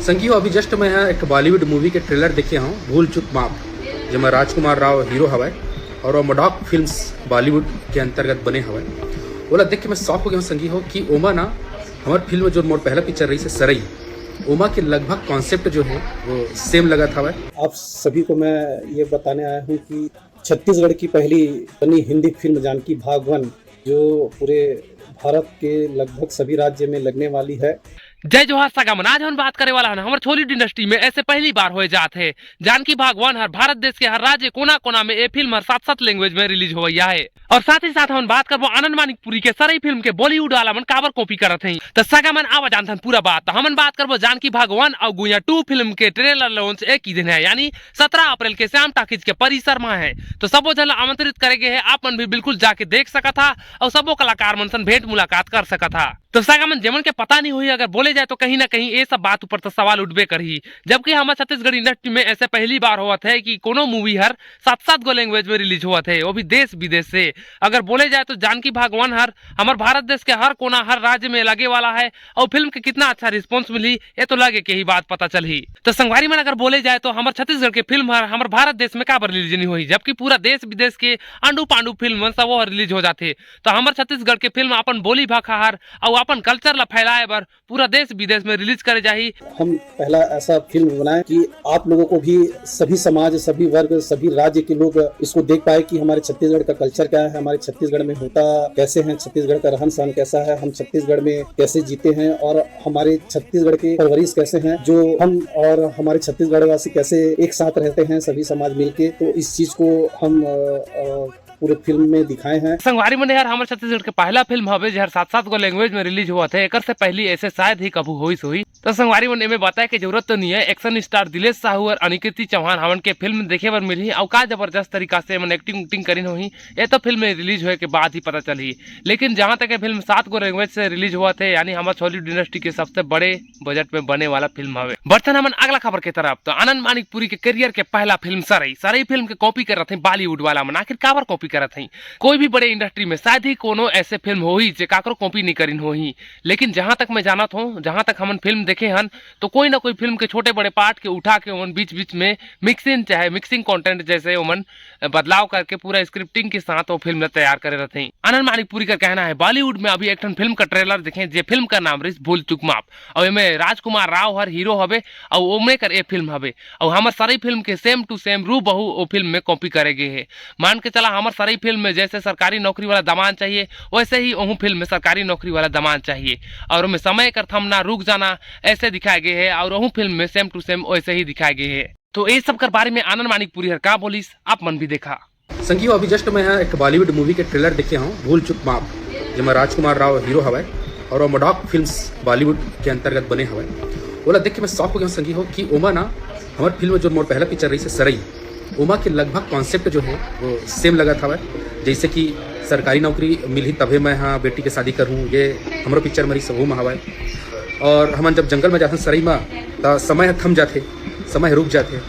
संगी अभी जस्ट मैं एक बॉलीवुड मूवी के ट्रेलर देखे हूँ भूल चुक माफ, जिसमें राजकुमार राव हीरो हवा और वो मडॉक फिल्म्स बॉलीवुड के अंतर्गत बने हवा। बोला देख के मैं शौक हो गया हूँ संगी हो कि ओमा ना हमारे फिल्म में जो मोर पहला पिक्चर रही से सरई ओमा के लगभग कॉन्सेप्ट जो है वो सेम लगा था। आप सभी को मैं ये बताने आया हूँ कि छत्तीसगढ़ की पहली बनी हिंदी फिल्म जानकी भाग 1 जो पूरे भारत के लगभग सभी राज्य में लगने वाली है। जय जोहार सगामन। आज हम बात करे वाला है हमारे छॉलीवुड इंडस्ट्री में ऐसे पहली बार हो जाते है जानकी भाग 1 हर भारत देश के हर राज्य कोना कोना में ये फिल्म हर 7-7 लैंग्वेज में रिलीज हो गया है। और साथ ही साथ हम बात करबो आनंद मानिकपुरी के सरई फिल्म के बॉलीवुड वाला मन काबर कॉपी करत हैं तो सगामन आवा जानथन पूरा बात। तो हम बात करबो जानकी भाग 1 और गुइया 2 फिल्म के ट्रेलर लॉन्च एक ही दिन है यानी 17 अप्रैल के श्याम टाकीज के परिसर में है। तो सबो जन आमंत्रित करेगे है, आप मन भी बिल्कुल जाके देख सका था और सबो कलाकार मन सन भेंट मुलाकात कर सका था। तो सगामन जेमन के पता नहीं हुई अगर बोले जाए तो कहीं ना कहीं ये सब बात ऊपर तो सवाल उठबे करही, जबकि हमारे छत्तीसगढ़ इंडस्ट्री में ऐसे पहली बार हुआ है कि कोनो मूवी हर 7-7 गो लैंग्वेज में रिलीज हुआ है, वो भी देश विदेश से। अगर बोले जाए तो जानकी भाग 1 हर हमारे भारत देश के हर कोना हर राज्य में लगे वाला है और फिल्म के कितना अच्छा रिस्पॉन्स मिली ये तो लगे के ही बात पता चली। तो संगवारी में अगर बोले जाए तो हमारे छत्तीसगढ़ के फिल्म हर हमारे भारत देश में काबर रिलीज नहीं हुई, जबकि पूरा देश विदेश के आंडू पांडू फिल्म सब वो रिलीज हो जाते। तो हमारे छत्तीसगढ़ के फिल्म अपन बोली भाषा हर और अपन कल्चर ला फैलाए बर पूरा देश विदेश में रिलीज करे जाही। हम पहला ऐसा फिल्म बनाए कि आप लोगों को भी सभी समाज सभी वर्ग सभी राज्य के लोग इसको देख पाए कि हमारे छत्तीसगढ़ का कल्चर क्या है, हमारे छत्तीसगढ़ में होता कैसे है, छत्तीसगढ़ का रहन सहन कैसा है, हम छत्तीसगढ़ में कैसे जीते हैं और हमारे छत्तीसगढ़ के परवरिश कैसे हैं, जो हम और हमारे छत्तीसगढ़ वासी कैसे एक साथ रहते हैं सभी समाज मिलके। तो इस चीज को हम पूरे फिल्म में दिखाए हैं। संगवारी में यार हमारे छत्तीसगढ़ के पहला फिल्म हवे जो 7-7 गो लैंग्वेज में रिलीज हुआ था, एक से पहली ऐसे शायद ही कभी हुई। तो संगवारी में बताए कि जरूरत तो नहीं है, एक्शन स्टार दिलेश साहू और अनिकेती चौहान हमन के फिल्म देखे बर मिली और का जबरदस्त तरीका से मन एक्टिंग करी हुई ये तो फिल्म में रिलीज हुए के बाद ही पता चली। लेकिन जहाँ तक फिल्म 7 गो लैंग्वेज से रिलीज हुआ थे यानी हमारे हॉलीवुड इंडस्ट्री के सबसे बड़े बजट में बने वाला फिल्म हवे। बर्तन हमन अगला खबर के तरफ। तो आनंद मानिकपुरी के करियर के पहला फिल्म सरई फिल्म के कॉपी कर रहे बॉलीवुड वाला मन, आखिर काबर कॉपी करत हैं? कोई भी बड़े इंडस्ट्री में शायद ही कोनो ऐसे फिल्म होही जे काकरो कॉपी नहीं करिन होही, लेकिन जहां तक मैं जानत हूं जहां तक हमन फिल्म देखे हन तो कोई ना कोई फिल्म के छोटे बड़े पार्ट के उठा के ओमन बीच बीच में मिक्सिंग कंटेंट जैसे ओमन बदलाव करके पूरा स्क्रिप्टिंग के साथ वो फिल्म तैयार करे रहते हैं। आनंद मानिकपुरी का कहना है बॉलीवुड में अभी एक फिल्म का ट्रेलर देखे जे फिल्म का नाम रही भूल चुक माफ और इसमें राजकुमार राव हर हीरो हवे और ओमे कर ए फिल्म हवे और हमार सारी फिल्म के सेम टू सेम रू बहु वो फिल्म में कॉपी करेगे है। मान के चला हमार सारी फिल्म में जैसे सरकारी नौकरी वाला दमान चाहिए वैसे ही ओहू फिल्म में सरकारी नौकरी वाला दमान चाहिए और उनमें समय कर थमना रुक जाना ऐसे दिखाए गए हैं और ओहू फिल्म में सेम टू सेम वैसे ही दिखाए गए हैं। तो ये सब कर बारे में आनंद मानिकपुरी हर का बोलिस आप मन भी देखा। संगी अभी जस्ट मैं एक बॉलीवुड मूवी के ट्रेलर देखे हूँ भूल चुक माफ, जिसमें राजकुमार राव हीरो हवा और वो मडॉक फिल्म्स बॉलीवुड के अंतर्गत बने हवा। बोला देख के मैं शौक हो गया हूँ संगी हो कि ओमा ना हमारे फिल्म में जो मोर पहला पिक्चर रही से सरई ओमा के लगभग कॉन्सेप्ट जो है वो सेम लगा था। जैसे कि सरकारी नौकरी मिली तभी मैं हाँ बेटी के शादी करूँ, ये हमारे पिक्चर मरी सब में हवा। और हम जब जंगल में जाते सरई में तो समय थम जाते, समय रुक जाते,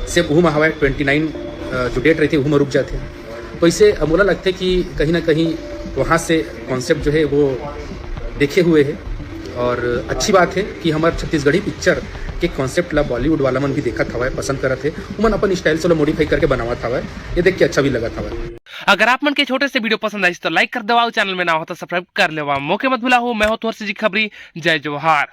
सिर्फ वह में हवा 29 जो डेट रहती है वह में रुक जाते। तो इसे मोला लगता कि कहीं ना कहीं वहाँ से कॉन्सेप्ट जो है वो देखे हुए है और अच्छी बात है कि हमारे छत्तीसगढ़ी पिक्चर के कॉन्सेप्ट ला बॉलीवुड वाला मन भी देखा था, पसंद करा थे, उमन अपन स्टाइल से मॉडिफाई करके बनावा था। ये देख के अच्छा भी लगा था। अगर आप मन के छोटे से वीडियो पसंद आई तो लाइक कर दबाओ, चैनल में ना हो तो सब्सक्राइब कर ले। मौके मत भूला हो, मैं हो तुहर से जी खबरी। जय जोहार।